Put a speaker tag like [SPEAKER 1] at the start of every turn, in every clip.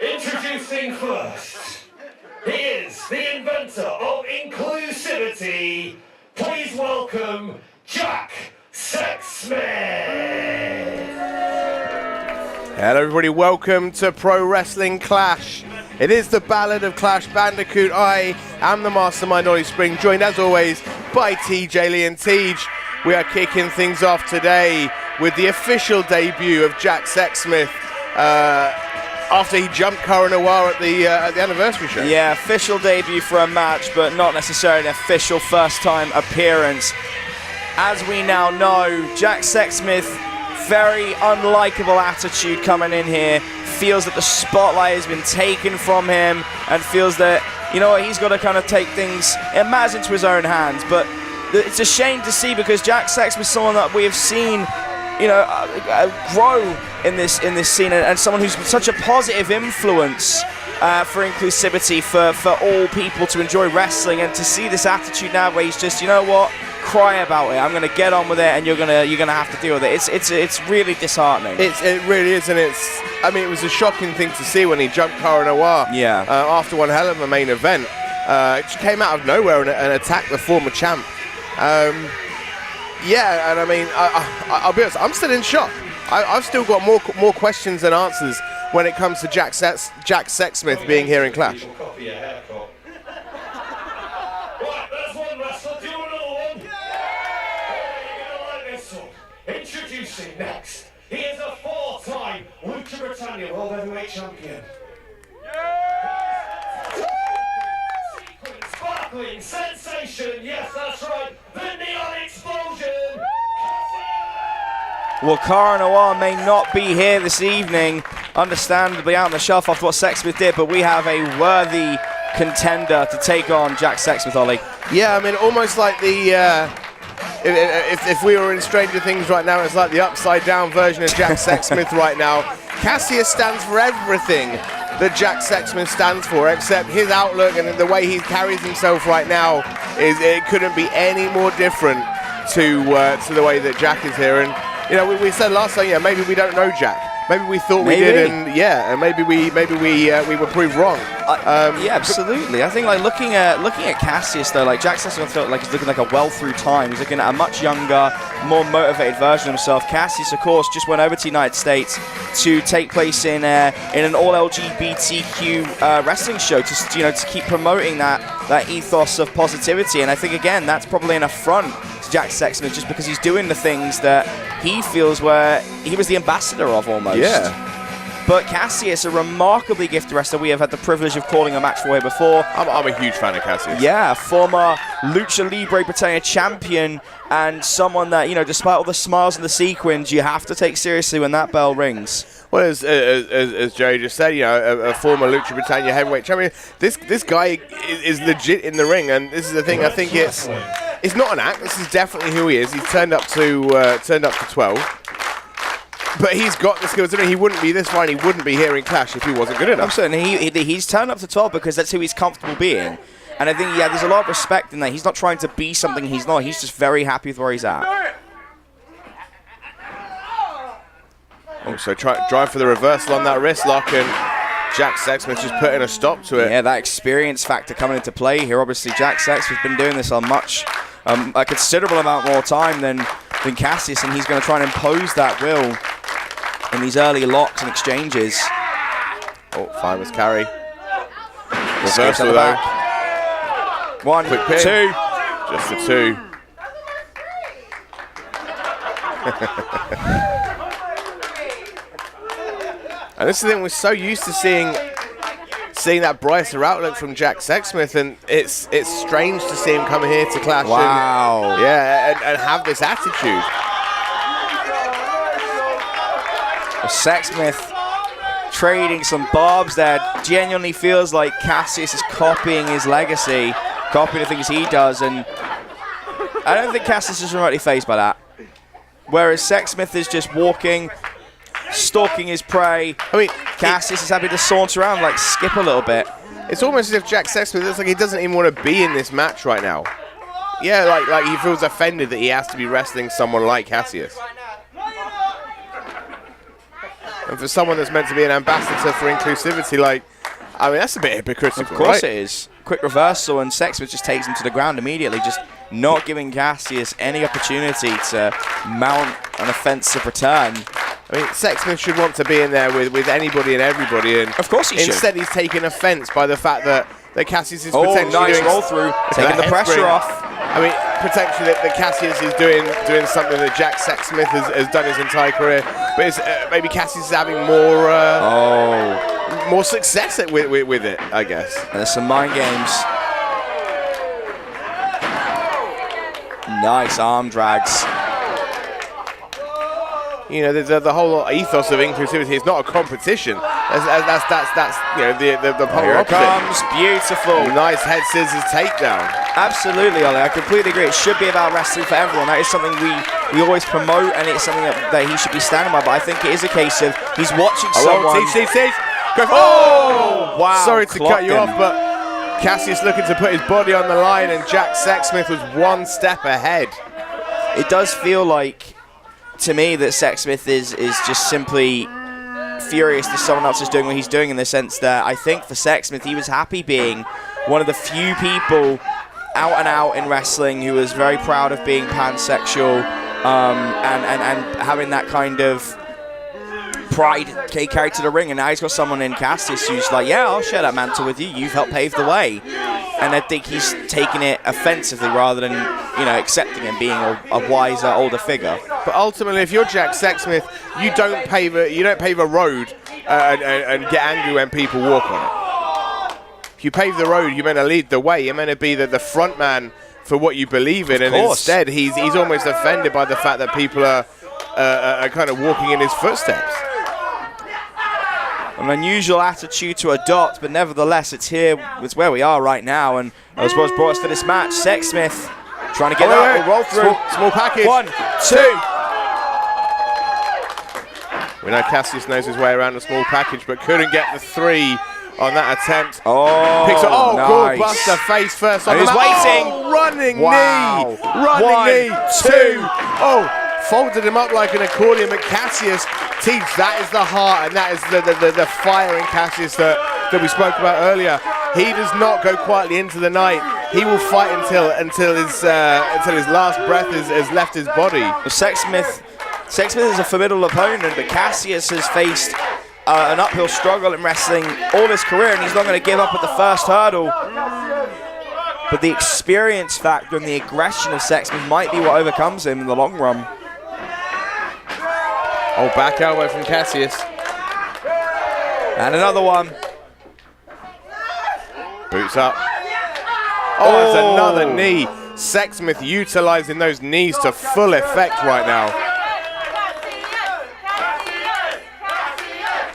[SPEAKER 1] Introducing first, he is the inventor of inclusivity. Please welcome Jack Sexsmith.
[SPEAKER 2] Hello everybody, welcome to Pro Wrestling Clash. It is the Ballad of ClashBandicoot. I am the Mastermind Ollie Spring, joined as always by TJ Lee and Tej. We are kicking things off today with the official debut of Jack Sexsmith after he jumped Cara Noir at the anniversary show.
[SPEAKER 3] Yeah, official debut for a match, but not necessarily an official first-time appearance. As we now know, Jack Sexsmith, very unlikable attitude coming in here, feels that the spotlight has been taken from him and feels that, you know what, he's got to kind of take things, it matters, into his own hands. But it's a shame to see, because Jack Sexsmith is someone that we have seen, you know, grow in this scene, and someone who's such a positive influence for inclusivity, for all people to enjoy wrestling, and to see this attitude now where he's just, you know what, cry about it, I'm going to get on with it, and you're gonna have to deal with it. It's really disheartening.
[SPEAKER 2] It really is, and I mean, it was a shocking thing to see when he jumped Cara Noir.
[SPEAKER 3] Yeah.
[SPEAKER 2] After one hell of a main event, it just came out of nowhere and attacked the former champ. Yeah, and I mean, I'll be honest, I'm still in shock. I've still got more questions than answers when it comes to Jack Sexsmith being here in Clash.
[SPEAKER 1] Right, there's one wrestler. Do you want another one? Yeah, you're gonna like this one. Introducing next, he is a 4-time Lucha Britannia World Heavyweight Champion. Sparkling sensation, yes, that's right. The neon explosion.
[SPEAKER 3] Well, Cara Noir may not be here this evening, understandably out on the shelf after what Sexsmith did, but we have a worthy contender to take on Jack Sexsmith, Ollie.
[SPEAKER 2] Yeah, I mean, almost like the if we were in Stranger Things right now, it's like the upside down version of Jack Sexsmith right now. Cassius stands for everything that Jack Sexsmith stands for, except his outlook and the way he carries himself right now it couldn't be any more different to the way that Jack is here. And you know, we said last time, yeah, maybe we don't know Jack. Maybe we thought we did, and yeah, and maybe we were proved wrong.
[SPEAKER 3] Yeah, absolutely. I think, like, looking at Cassius though, like, Jack Sexsmith felt like he's looking like a well through time. He's looking at a much younger, more motivated version of himself. Cassius, of course, just went over to the United States to take place in an all LGBTQ wrestling show, to keep promoting that ethos of positivity. And I think, again, that's probably an affront to Jack Sexsmith, just because he's doing the things that he feels where he was the ambassador of almost.
[SPEAKER 2] Yeah.
[SPEAKER 3] But Cassius, a remarkably gifted wrestler, we have had the privilege of calling a match for here before.
[SPEAKER 2] I'm a huge fan of Cassius.
[SPEAKER 3] Yeah, former Lucha Libre Britannia champion, and someone that, you know, despite all the smiles and the sequins, you have to take seriously when that bell rings.
[SPEAKER 2] Well, as Jerry just said, you know, a former Lucha Britannia heavyweight champion. This guy is legit in the ring, and this is the thing. I think it's not an act. This is definitely who he is. He's turned up to 12. But he's got the skills. I mean, he wouldn't be this fine. He wouldn't be here in Clash if he wasn't good enough.
[SPEAKER 3] Absolutely. He's turned up to 12 because that's who he's comfortable being. And I think, yeah, there's a lot of respect in that. He's not trying to be something he's not. He's just very happy with where he's at.
[SPEAKER 2] Oh, so drive for the reversal on that wrist lock, and Jack Sexsmith just putting a stop to it.
[SPEAKER 3] Yeah, that experience factor coming into play here. Obviously, Jack Sexsmith's been doing this on a considerable amount more time than Cassius, and he's going to try and impose that will in these early locks and exchanges.
[SPEAKER 2] Oh, fine with carry. Reversal though.
[SPEAKER 3] One,
[SPEAKER 2] quick pin.
[SPEAKER 3] Two.
[SPEAKER 2] Just the two. And this is the thing, we're so used to seeing that brighter outlook from Jack Sexsmith, and it's strange to see him come here to Clash.
[SPEAKER 3] Wow.
[SPEAKER 2] And have this attitude.
[SPEAKER 3] Sexsmith trading some barbs there. Genuinely feels like Cassius is copying his legacy, copying the things he does, and I don't think Cassius is remotely fazed by that. Whereas Sexsmith is just walking, stalking his prey. I mean, Cassius is happy to saunter around, like skip a little bit.
[SPEAKER 2] It's almost as if Jack Sexsmith looks like he doesn't even want to be in this match right now. Yeah, like he feels offended that he has to be wrestling someone like Cassius. And for someone that's meant to be an ambassador for inclusivity, like, I mean, that's a bit hypocritical,
[SPEAKER 3] Of course
[SPEAKER 2] right?
[SPEAKER 3] it is. Quick reversal, and Sexsmith just takes him to the ground immediately, just not giving Cassius any opportunity to mount an offensive return.
[SPEAKER 2] I mean, Sexsmith should want to be in there with anybody and everybody, and
[SPEAKER 3] of course he should.
[SPEAKER 2] Instead, he's taking offense by the fact that Cassius is potentially
[SPEAKER 3] nice
[SPEAKER 2] doing
[SPEAKER 3] roll through, taking the pressure off.
[SPEAKER 2] I mean, potentially that Cassius is doing something that Jack Sexsmith has done his entire career, but it's, maybe Cassius is having more success with it, I guess.
[SPEAKER 3] And there's some mind games. Nice arm drags.
[SPEAKER 2] You know, the whole ethos of inclusivity is not a competition. That's you know, the polar
[SPEAKER 3] Here it
[SPEAKER 2] opposite.
[SPEAKER 3] comes, beautiful.
[SPEAKER 2] Nice head scissors takedown.
[SPEAKER 3] Absolutely, Ollie. I completely agree. It should be about wrestling for everyone. That is something we always promote, and it's something that he should be standing by. But I think it is a case of he's watching someone.
[SPEAKER 2] Oh, wow! Sorry to cut you
[SPEAKER 3] him.
[SPEAKER 2] off, but Cassius looking to put his body on the line, and Jack Sexsmith was one step ahead.
[SPEAKER 3] It does feel like, to me, that Sexsmith is just simply furious that someone else is doing what he's doing, in the sense that I think for Sexsmith, he was happy being one of the few people out and out in wrestling who was very proud of being pansexual and having that kind of pride carried to the ring. And now he's got someone in Cassius who's like, yeah, I'll share that mantle with you. You've helped pave the way. And I think he's taking it offensively rather than, you know, accepting him being a wiser, older figure.
[SPEAKER 2] But ultimately, if you're Jack Sexsmith, you don't pave a road and get angry when people walk on it. If you pave the road, you're meant to lead the way. You're meant to be the front man for what you believe in. And instead, he's almost offended by the fact that people are kind of walking in his footsteps.
[SPEAKER 3] An unusual attitude to adopt, but nevertheless, it's where we are right now, and as well as brought us to this match. Sexsmith trying to get out, roll through.
[SPEAKER 2] Small package.
[SPEAKER 3] 1, 2.
[SPEAKER 2] We know Cassius knows his way around a small package, but couldn't get the 3 on that attempt.
[SPEAKER 3] Nice.
[SPEAKER 2] Good buster face first.
[SPEAKER 3] And he's waiting.
[SPEAKER 2] Oh, running
[SPEAKER 3] wow.
[SPEAKER 2] knee. Running
[SPEAKER 3] 1,
[SPEAKER 2] knee.
[SPEAKER 3] 2.
[SPEAKER 2] Oh, folded him up like an accordion, but Cassius teach, that is the heart, and that is the fire in Cassius that we spoke about earlier. He does not go quietly into the night. He will fight until his last breath has left his body.
[SPEAKER 3] Sexsmith is a formidable opponent, but Cassius has faced an uphill struggle in wrestling all his career, and he's not going to give up at the first hurdle. But the experience factor and the aggression of Sexsmith might be what overcomes him in the long run.
[SPEAKER 2] Oh, back elbow from Cassius.
[SPEAKER 3] And another one.
[SPEAKER 2] Boots up. Oh, that's another knee. Sexsmith utilizing those knees to full effect right now.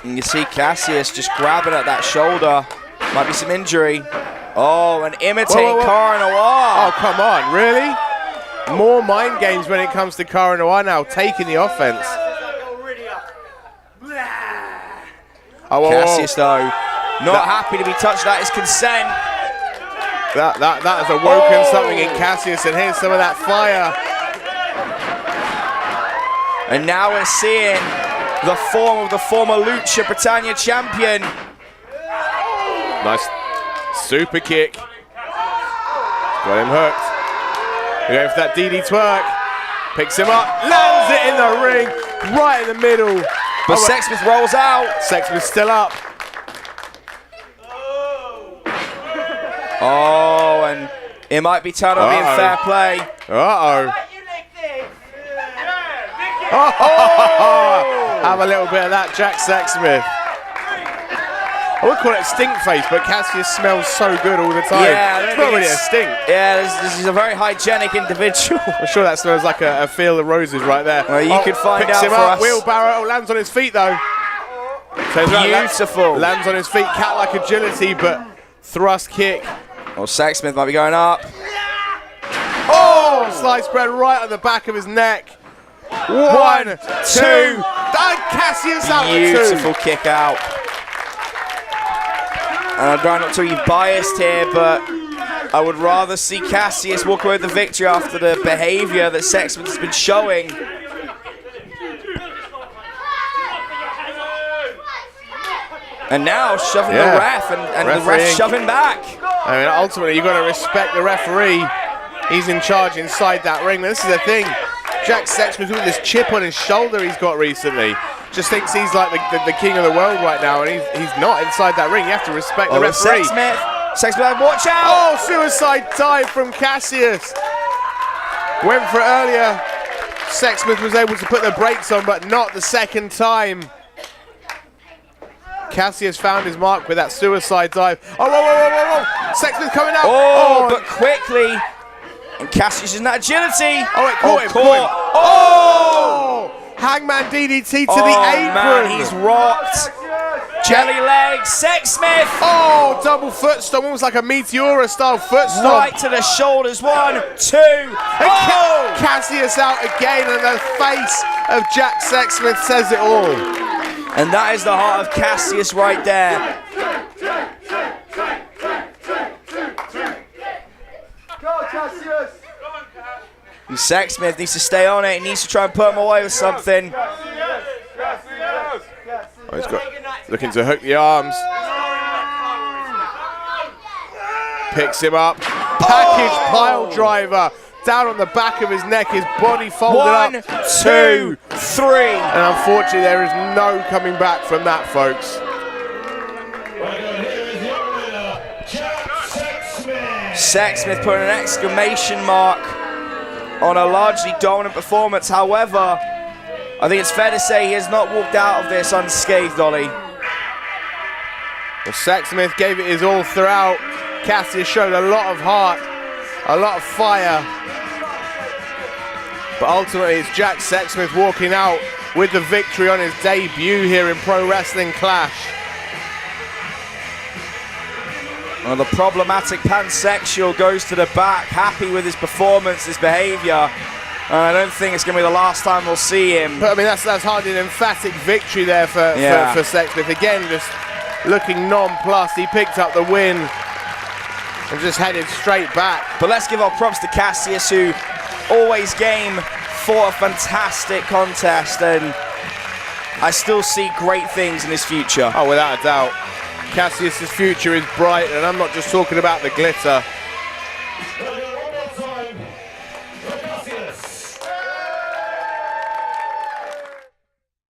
[SPEAKER 3] And you see Cassius just grabbing at that shoulder. Might be some injury. Oh, and imitating Cara Noir.
[SPEAKER 2] Oh, come on, really? More mind games when it comes to Cara Noir now, taking the offense.
[SPEAKER 3] Cassius, though, not happy to be touched. That is consent.
[SPEAKER 2] That has awoken something in Cassius, and here's some of that fire.
[SPEAKER 3] And now we're seeing the form of the former Lucha Britannia champion.
[SPEAKER 2] Nice super kick. Got him hooked. We're going for that DD twerk. Picks him up, lands it in the ring, right in the middle.
[SPEAKER 3] But Sexsmith rolls out.
[SPEAKER 2] Sexsmith's still up.
[SPEAKER 3] Oh, and it might be turned on being fair play.
[SPEAKER 2] Uh-oh. Have a little bit of that, Jack Sexsmith. I would call it stink face, but Cassius smells so good all the time.
[SPEAKER 3] Yeah,
[SPEAKER 2] it's not really a stink.
[SPEAKER 3] Yeah, this is a very hygienic individual.
[SPEAKER 2] I'm sure that smells like a field of roses right there.
[SPEAKER 3] Well, you could find out
[SPEAKER 2] him
[SPEAKER 3] for
[SPEAKER 2] up,
[SPEAKER 3] us.
[SPEAKER 2] Wheelbarrow, lands on his feet though.
[SPEAKER 3] Beautiful.
[SPEAKER 2] Lands on his feet, cat-like agility, but thrust kick.
[SPEAKER 3] Oh, Sexsmith might be going up.
[SPEAKER 2] Oh, slice spread right on the back of his neck. 1, 2. Cassius out for 2.
[SPEAKER 3] Beautiful kick out. And I'm trying not to be biased here, but I would rather see Cassius walk away with the victory after the behavior that Sexsmith has been showing. And now shoving the ref, and the ref shoving back.
[SPEAKER 2] I mean, ultimately, you've got to respect the referee. He's in charge inside that ring. This is the thing. Jack Sexsmith, with this chip on his shoulder he's got recently, just thinks he's like the king of the world right now, and he's not inside that ring. You have to respect the referee.
[SPEAKER 3] Sexsmith, watch out!
[SPEAKER 2] Oh, suicide dive from Cassius. Went for it earlier. Sexsmith was able to put the brakes on, but not the second time. Cassius found his mark with that suicide dive. Oh, whoa. Sexsmith coming out.
[SPEAKER 3] Oh, but quickly. And Cassius in that agility.
[SPEAKER 2] Oh, it caught him.
[SPEAKER 3] Oh!
[SPEAKER 2] Hangman DDT to the apron.
[SPEAKER 3] Man, he's rocked. Jelly legs, Sexsmith.
[SPEAKER 2] Oh, double foot stomp, almost like a Meteora style foot stomp.
[SPEAKER 3] Right to the shoulders, 1, 2.
[SPEAKER 2] Oh! Cassius out again, and the face of Jack Sexsmith says it all.
[SPEAKER 3] And that is the heart of Cassius right there.
[SPEAKER 4] Go, Cassius!
[SPEAKER 3] Sexsmith needs to stay on it. He needs to try and put him away with something.
[SPEAKER 2] Oh, he's got looking to hook the arms. Picks him up. Package pile driver. Down on the back of his neck, his body folded
[SPEAKER 3] 1, 2, 3.
[SPEAKER 2] And unfortunately, there is no coming back from that, folks.
[SPEAKER 3] Sexsmith putting an exclamation mark on a largely dominant performance. However, I think it's fair to say he has not walked out of this unscathed, Ollie.
[SPEAKER 2] Well, Sexsmith gave it his all throughout. Cassius showed a lot of heart, a lot of fire. But ultimately, it's Jack Sexsmith walking out with the victory on his debut here in Pro Wrestling Clash.
[SPEAKER 3] Well, the problematic pansexual goes to the back, happy with his performance, his behavior. And I don't think it's going to be the last time we'll see him.
[SPEAKER 2] But I mean, that's hardly an emphatic victory there for Sexsmith. Again, just looking nonplussed. He picked up the win and just headed straight back.
[SPEAKER 3] But let's give our props to Cassius, who always game for a fantastic contest, and I still see great things in his future.
[SPEAKER 2] Oh, without a doubt. Cassius' future is bright, and I'm not just talking about the glitter.